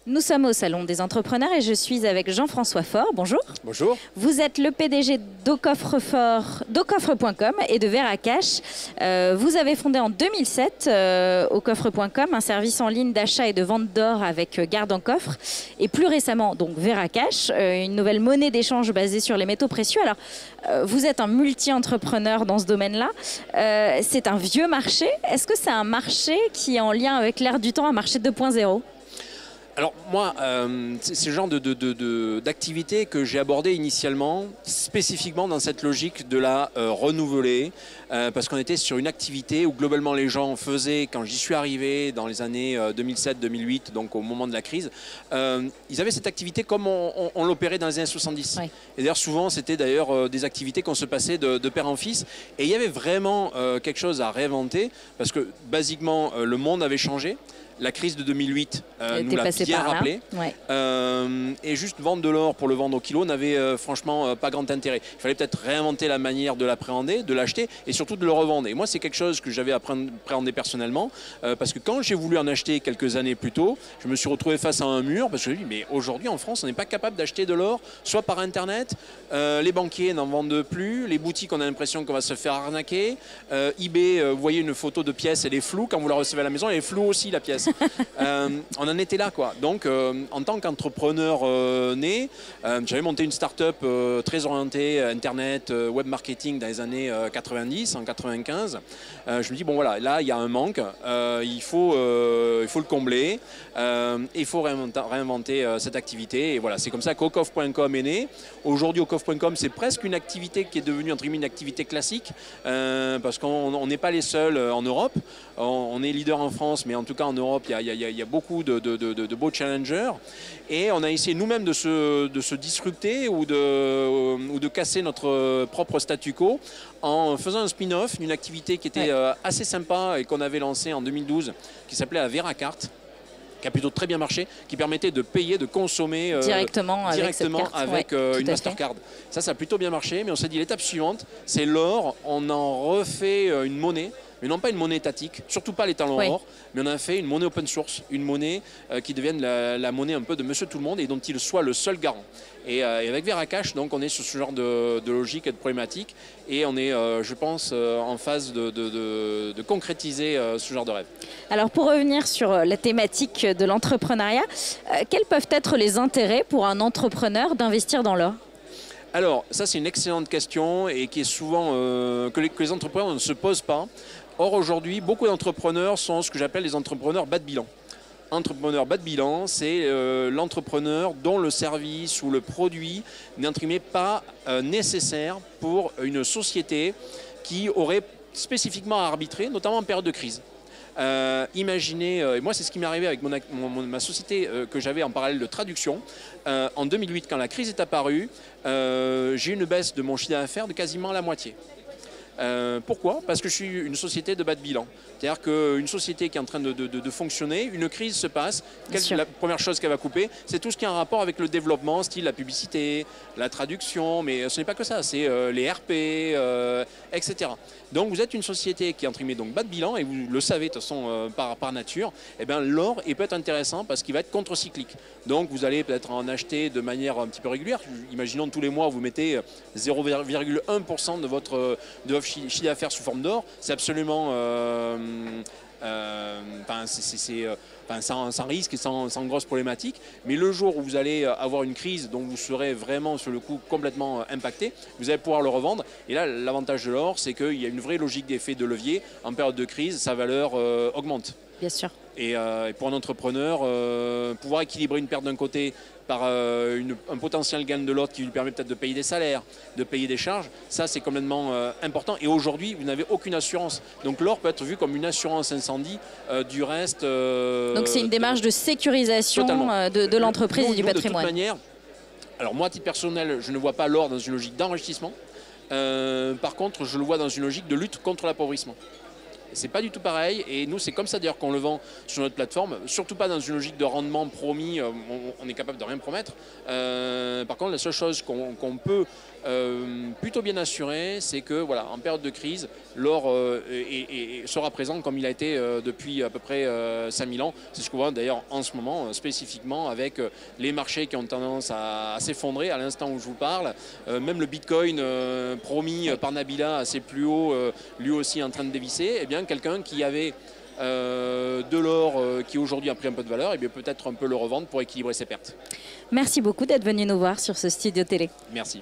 Nous sommes au Salon des entrepreneurs et je suis avec Jean-François Faure. Bonjour. Bonjour. Vous êtes le PDG d'Aucoffre.com et de Veracash. Vous avez fondé en 2007 Aucoffre.com, un service en ligne d'achat et de vente d'or avec garde en coffre. Et plus récemment, donc Veracash, une nouvelle monnaie d'échange basée sur les métaux précieux. Alors, vous êtes un multi-entrepreneur dans ce domaine-là. C'est un vieux marché. Est-ce que c'est un marché qui est en lien avec l'ère du temps, un marché 2.0 ? Alors moi, c'est le genre d'activité que j'ai abordé initialement, spécifiquement dans cette logique de la renouveler, parce qu'on était sur une activité où globalement les gens faisaient, quand j'y suis arrivé dans les années 2007-2008, donc au moment de la crise, ils avaient cette activité comme on l'opérait dans les années 70. Oui. Et d'ailleurs souvent c'était d'ailleurs des activités qu'on se passait de père en fils, et il y avait vraiment quelque chose à réinventer, parce que basiquement le monde avait changé. La crise de 2008 nous l'a bien rappelé. Ouais. Et juste vendre de l'or pour le vendre au kilo n'avait franchement pas grand intérêt. Il fallait peut-être réinventer la manière de l'appréhender, de l'acheter et surtout de le revendre. Et moi, c'est quelque chose que j'avais appréhendé personnellement parce que quand j'ai voulu en acheter quelques années plus tôt, je me suis retrouvé face à un mur parce que je me suis dit, mais aujourd'hui en France, on n'est pas capable d'acheter de l'or, soit par Internet, les banquiers n'en vendent plus, les boutiques, on a l'impression qu'on va se faire arnaquer. eBay, vous voyez une photo de pièce, elle est floue. Quand vous la recevez à la maison, elle est floue aussi, la pièce. On en était là, quoi. Donc, en tant qu'entrepreneur né, j'avais monté une start-up très orientée Internet, web marketing dans les années 90, en 95. Je me dis, bon voilà, là, il y a un manque, il faut le combler, il faut réinventer cette activité. Et voilà, c'est comme ça qu'Aucoffre.com est né. Aujourd'hui, Aucoffre.com, c'est presque une activité qui est devenue, entre guillemets, une activité classique, parce qu'on n'est pas les seuls en Europe. On est leader en France, mais en tout cas en Europe, il y a beaucoup de beaux challengers. Et on a essayé nous-mêmes de se disrupter ou de casser notre propre statu quo en faisant un spin-off d'une activité qui était assez sympa et qu'on avait lancée en 2012, qui s'appelait la Veracarte, qui a plutôt très bien marché, qui permettait de payer, de consommer directement avec une Mastercard. Ça a plutôt bien marché, mais on s'est dit l'étape suivante, c'est l'or, on en refait une monnaie, mais non pas une monnaie étatique, surtout pas les talons or, mais on a fait une monnaie open source, une monnaie qui devienne la monnaie un peu de Monsieur Tout-le-Monde et dont il soit le seul garant. Et avec Veracash, donc, on est sur ce genre de logique et de problématique, et on est, je pense, en phase de concrétiser ce genre de rêve. Alors, pour revenir sur la thématique de l'entrepreneuriat, quels peuvent être les intérêts pour un entrepreneur d'investir dans l'or ? Alors, ça, c'est une excellente question et qui est souvent que les entrepreneurs ne se posent pas. Or, aujourd'hui, beaucoup d'entrepreneurs sont ce que j'appelle les entrepreneurs bas de bilan. Entrepreneur bas de bilan, c'est l'entrepreneur dont le service ou le produit n'est pas nécessaire pour une société qui aurait spécifiquement à arbitrer, notamment en période de crise. Imaginez, et moi c'est ce qui m'est arrivé avec ma société que j'avais en parallèle de traduction. En 2008, quand la crise est apparue, j'ai eu une baisse de mon chiffre d'affaires de quasiment la moitié. Pourquoi ? Parce que je suis une société de bas de bilan. C'est-à-dire qu'une société qui est en train de fonctionner, une crise se passe, la première chose qu'elle va couper, c'est tout ce qui a un rapport avec le développement, style la publicité, la traduction, mais ce n'est pas que ça, c'est les RP, etc. Donc vous êtes une société qui est entre guillemets donc bas de bilan, et vous le savez de toute façon par nature, et bien l'or peut être intéressant parce qu'il va être contre-cyclique. Donc vous allez peut-être en acheter de manière un petit peu régulière. Imaginons tous les mois vous mettez 0,1% de votre chiffre d'affaires sous forme d'or. C'est absolument sans risque et sans grosse problématique. Mais le jour où vous allez avoir une crise dont vous serez vraiment sur le coup complètement impacté, vous allez pouvoir le revendre. Et là, l'avantage de l'or, c'est qu'il y a une vraie logique d'effet de levier. En période de crise, sa valeur augmente. Bien sûr. Et pour un entrepreneur, pouvoir équilibrer une perte d'un côté par un potentiel gain de l'autre qui lui permet peut-être de payer des salaires, de payer des charges, ça c'est complètement important. Et aujourd'hui, vous n'avez aucune assurance. Donc l'or peut être vu comme une assurance incendie du reste. Donc c'est une démarche de sécurisation de l'entreprise et du patrimoine. De toute manière, alors moi à titre personnel, je ne vois pas l'or dans une logique d'enrichissement. Par contre, je le vois dans une logique de lutte contre l'appauvrissement. C'est pas du tout pareil, et nous c'est comme ça d'ailleurs qu'on le vend sur notre plateforme, surtout pas dans une logique de rendement promis, on est capable de rien promettre. Par contre, la seule chose qu'on peut plutôt bien assuré, c'est que voilà, en période de crise, l'or sera présent comme il a été depuis à peu près 5000 ans. C'est ce qu'on voit d'ailleurs en ce moment, spécifiquement avec les marchés qui ont tendance à s'effondrer à l'instant où je vous parle. Même le Bitcoin promis par Nabila à ses plus hauts, lui aussi en train de dévisser. Eh bien, quelqu'un qui avait de l'or qui aujourd'hui a pris un peu de valeur, et bien peut-être un peu le revendre pour équilibrer ses pertes. Merci beaucoup d'être venu nous voir sur ce studio télé. Merci.